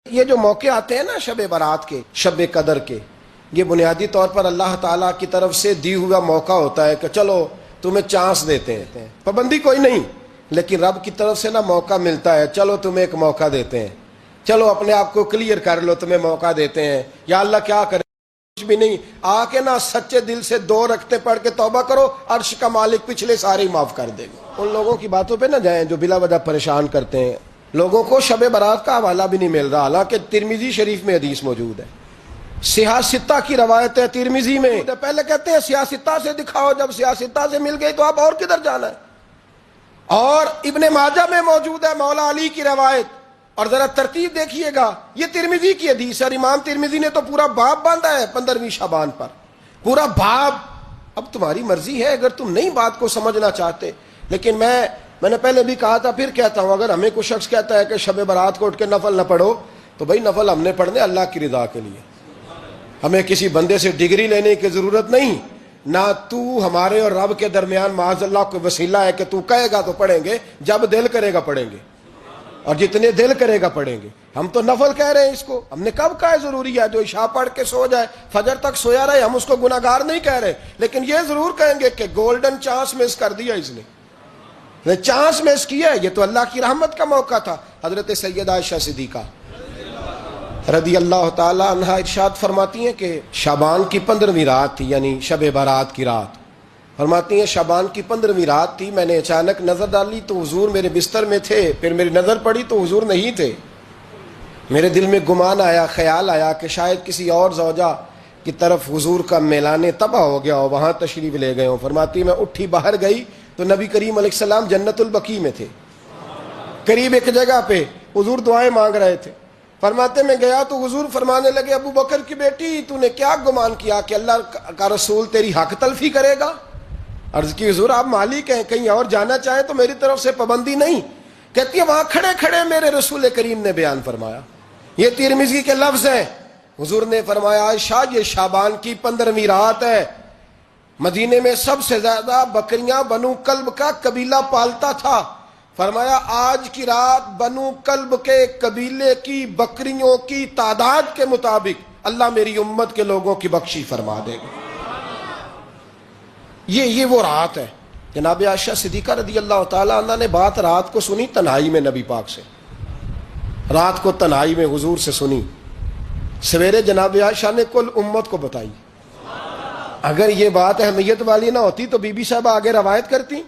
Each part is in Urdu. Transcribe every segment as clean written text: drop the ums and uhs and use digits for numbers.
یہ جو موقع آتے ہیں نا شب برات کے، شب قدر کے، یہ بنیادی طور پر اللہ تعالیٰ کی طرف سے دی ہوا موقع ہوتا ہے کہ چلو تمہیں چانس دیتے ہیں، پابندی کوئی نہیں، لیکن رب کی طرف سے نا موقع ملتا ہے، چلو تمہیں ایک موقع دیتے ہیں، چلو اپنے آپ کو کلیئر کر لو، تمہیں موقع دیتے ہیں۔ یا اللہ کیا کرے، کچھ بھی نہیں، آ کے نا سچے دل سے 2 رکعتیں پڑھ کے توبہ کرو، عرش کا مالک پچھلے سارے ہی معاف کر دے گا۔ ان لوگوں کی باتوں پہ نہ جائیں جو بلا وجہ پریشان کرتے ہیں۔ لوگوں کو شب برات کا حوالہ بھی نہیں مل رہا، حالانکہ ترمذی شریف میں حدیث موجود ہے، سیاہ ستہ کی روایت ہے ترمذی میں۔ پہلے کہتے ہیں سیاہ ستہ سے دکھاؤ، جب سیاہ ستہ سے مل گئی تو اب اور کدھر جانا ہے؟ اور ابن ماجہ میں موجود ہے مولا علی کی روایت، اور ذرا ترتیب دیکھیے گا، یہ ترمذی کی حدیث ہے، اور امام ترمذی نے تو پورا باب باندھا ہے 15ویں شعبان پر، پورا باب۔ اب تمہاری مرضی ہے اگر تم نئی بات کو سمجھنا چاہتے، لیکن میں نے پہلے بھی کہا تھا، پھر کہتا ہوں، اگر ہمیں کوئی شخص کہتا ہے کہ شب برات کو اٹھ کے نفل نہ پڑھو، تو بھائی نفل ہم نے پڑھنے اللہ کی رضا کے لیے، ہمیں کسی بندے سے ڈگری لینے کی ضرورت نہیں، نہ تو ہمارے اور رب کے درمیان معاذ اللہ کوئی وسیلہ ہے کہ تو کہے گا تو پڑھیں گے، جب دل کرے گا پڑھیں گے، اور جتنے دل کرے گا پڑھیں گے۔ ہم تو نفل کہہ رہے ہیں اس کو، ہم نے کب کہا ہے ضروری ہے جو عشاء پڑھ کے سو جائے فجر تک سویا رہے، ہم اس کو گناہگار نہیں کہہ رہے، لیکن یہ ضرور کہیں گے کہ گولڈن چانس مس کر دیا اس نے، چانس مس کیا ہے، یہ تو اللہ کی رحمت کا موقع تھا۔ حضرت سیدہ عائشہ صدیقہ رضی اللہ تعالی عنہ ارشاد فرماتی ہیں کہ شعبان کی 15ویں رات تھی، یعنی شب برات کی رات، فرماتی ہیں شعبان کی 15ویں رات تھی، میں نے اچانک نظر ڈالی تو حضور میرے بستر میں تھے، پھر میری نظر پڑی تو حضور نہیں تھے، میرے دل میں گمان آیا، خیال آیا کہ شاید کسی اور زوجہ کی طرف حضور کا میلان تباہ ہو گیا ہو، وہاں تشریف لے گئے ہوں۔ فرماتی میں اٹھی باہر گئی تو نبی کریم علیہ السلام جنت البقیع میں تھے، قریب ایک جگہ پہ حضور دعائیں مانگ رہے تھے۔ فرماتے میں گیا تو حضور فرمانے لگے، ابو بکر کی بیٹی تو نے کیا گمان کیا کہ اللہ کا رسول تیری حق تلفی کرے گا؟ عرض کی حضور آپ مالک ہیں، کہیں اور جانا چاہیں تو میری طرف سے پابندی نہیں۔ کہتی ہے وہاں کھڑے کھڑے میرے رسول کریم نے بیان فرمایا، یہ ترمذی کے لفظ ہیں، حضور نے فرمایا عائشہ یہ شعبان کی 15ویں رات ہے، مدینے میں سب سے زیادہ بکریاں بنو کلب کا قبیلہ پالتا تھا، فرمایا آج کی رات بنو کلب کے قبیلے کی بکریوں کی تعداد کے مطابق اللہ میری امت کے لوگوں کی بخشی فرما دے گا۔ یہ وہ رات ہے۔ جناب عائشہ صدیقہ رضی اللہ تعالیٰ عنہ نے بات رات کو سنی تنہائی میں نبی پاک سے، رات کو تنہائی میں حضور سے سنی، سویرے جناب عائشہ نے کل امت کو بتائی۔ اگر یہ بات اہمیت والی نہ ہوتی تو بی بی صاحبہ آگے روایت کرتی،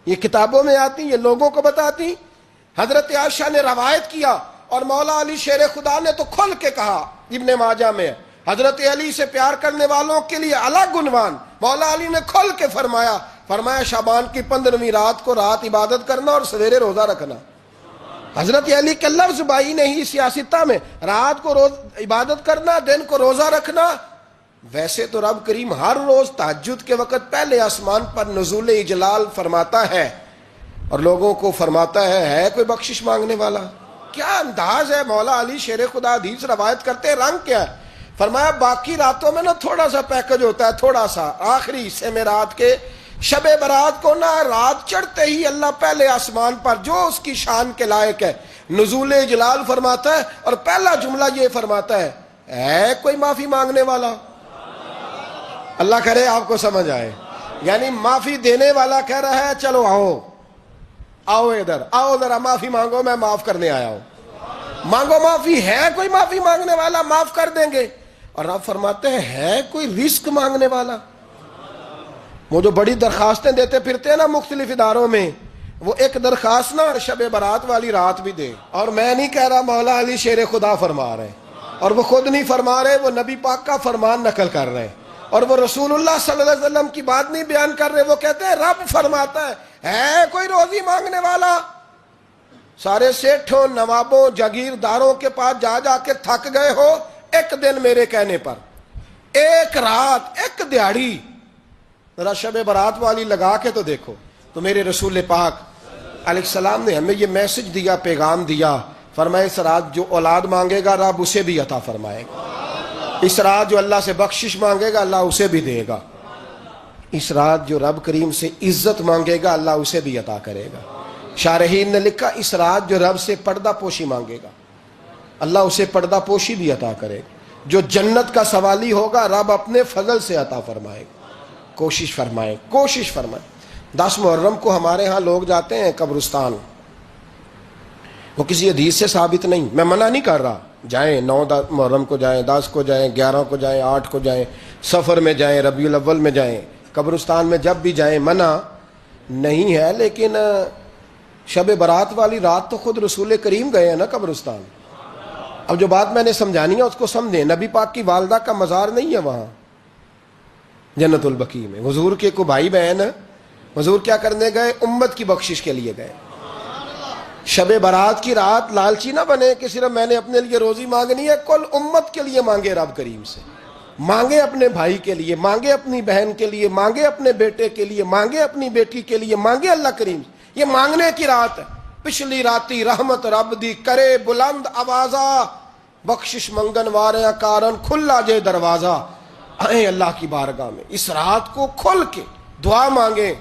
یہ کتابوں میں آتی، یہ لوگوں کو بتاتی۔ حضرت عائشہ نے روایت کیا، اور مولا علی شیر خدا نے تو کھل کے کہا، ابن ماجہ میں حضرت علی سے پیار کرنے والوں کے لیے الگ عنوان، مولا علی نے کھل کے فرمایا شعبان کی 15ویں رات کو رات عبادت کرنا اور سویرے روزہ رکھنا۔ حضرت علی کے لفظ بائی نہیں سیاستہ میں، رات کو عبادت کرنا، دن کو روزہ رکھنا۔ ویسے تو رب کریم ہر روز تہجد کے وقت پہلے آسمان پر نزول اجلال فرماتا ہے، اور لوگوں کو فرماتا ہے کوئی بخشش مانگنے والا؟ کیا انداز ہے مولا علی شیر خدا حدیث روایت کرتے، رنگ کیا ہے؟ فرمایا باقی راتوں میں نا تھوڑا سا پیکج ہوتا ہے، تھوڑا سا آخری حصے میں رات کے، شب برات کو نا رات چڑھتے ہی اللہ پہلے آسمان پر جو اس کی شان کے لائق ہے نزول اجلال فرماتا ہے، اور پہلا جملہ یہ فرماتا ہے کوئی معافی مانگنے والا؟ اللہ کرے آپ کو سمجھ آئے، یعنی معافی دینے والا کہہ رہا ہے چلو آؤ ادھر آؤ ذرا معافی مانگو، میں معاف کرنے آیا ہوں، مانگو معافی، ہے کوئی معافی مانگنے والا؟ معاف کر دیں گے۔ اور آپ فرماتے ہیں ہے کوئی رزق مانگنے والا؟ وہ جو بڑی درخواستیں دیتے پھرتے ہیں نا مختلف اداروں میں، وہ ایک درخواست نا شب برات والی رات بھی دے۔ اور میں نہیں کہہ رہا، مولا علی شیر خدا فرما رہے ہیں، اور وہ خود نہیں فرما رہے، وہ نبی پاک کا فرمان نقل کر رہے ہیں، اور وہ رسول اللہ صلی اللہ علیہ وسلم کی بات نہیں بیان کر رہے، وہ کہتے ہیں رب فرماتا ہے کوئی روزی مانگنے والا؟ سارے سیٹھوں نوابوں جاگیرداروں کے پاس جا کے تھک گئے ہو، ایک دن میرے کہنے پر، ایک رات، ایک دیہڑی ذرا شب برات والی لگا کے تو دیکھو۔ تو میرے رسول پاک علیہ السلام نے ہمیں یہ میسج دیا، پیغام دیا، فرمایا اس رات جو اولاد مانگے گا رب اسے بھی عطا فرمائے گا، اس رات جو اللہ سے بخشش مانگے گا اللہ اسے بھی دے گا، اس رات جو رب کریم سے عزت مانگے گا اللہ اسے بھی عطا کرے گا۔ شارحین نے لکھا اس رات جو رب سے پردہ پوشی مانگے گا، اللہ اسے پردہ پوشی بھی عطا کرے. جو جنت کا سوالی ہوگا رب اپنے فضل سے عطا فرمائے. کوشش فرمائے. 10 محرم کو ہمارے ہاں لوگ جاتے ہیں قبرستان. وہ کسی حدیث سے ثابت نہیں، میں منع نہیں کر رہا، جائیں 9 محرم کو جائیں، 10 کو جائیں، 11 کو جائیں، 8 کو جائیں، سفر میں جائیں، ربیع الاول میں جائیں، قبرستان میں جب بھی جائیں منع نہیں ہے. لیکن شب برات والی رات تو خود رسول کریم گئے ہیں نا قبرستان. اب جو بات میں نے سمجھانی ہے اس کو سمجھیں. نبی پاک کی والدہ کا مزار نہیں ہے وہاں جنت البقیع میں. حضور کے کو بھائی بہن، حضور کیا کرنے گئے؟ امت کی بخشش کے لیے گئے. شب برات کی رات لالچی نہ بنے کہ صرف میں نے اپنے لیے روزی مانگنی ہے، کل امت کے لیے مانگے رب کریم سے. مانگے اپنے بھائی کے لیے، مانگے اپنی بہن کے لیے، مانگے اپنے بیٹے کے لیے، مانگے اپنی بیٹی کے لیے، مانگے اللہ کریم سے. یہ مانگنے کی رات ہے. پچھلی راتی رحمت رب دی کرے بلند آوازہ، بخشش منگن واریاں کارن کھلا جے دروازہ. آئیں اللہ کی بارگاہ میں اس رات کو کھل کے دعا مانگیں.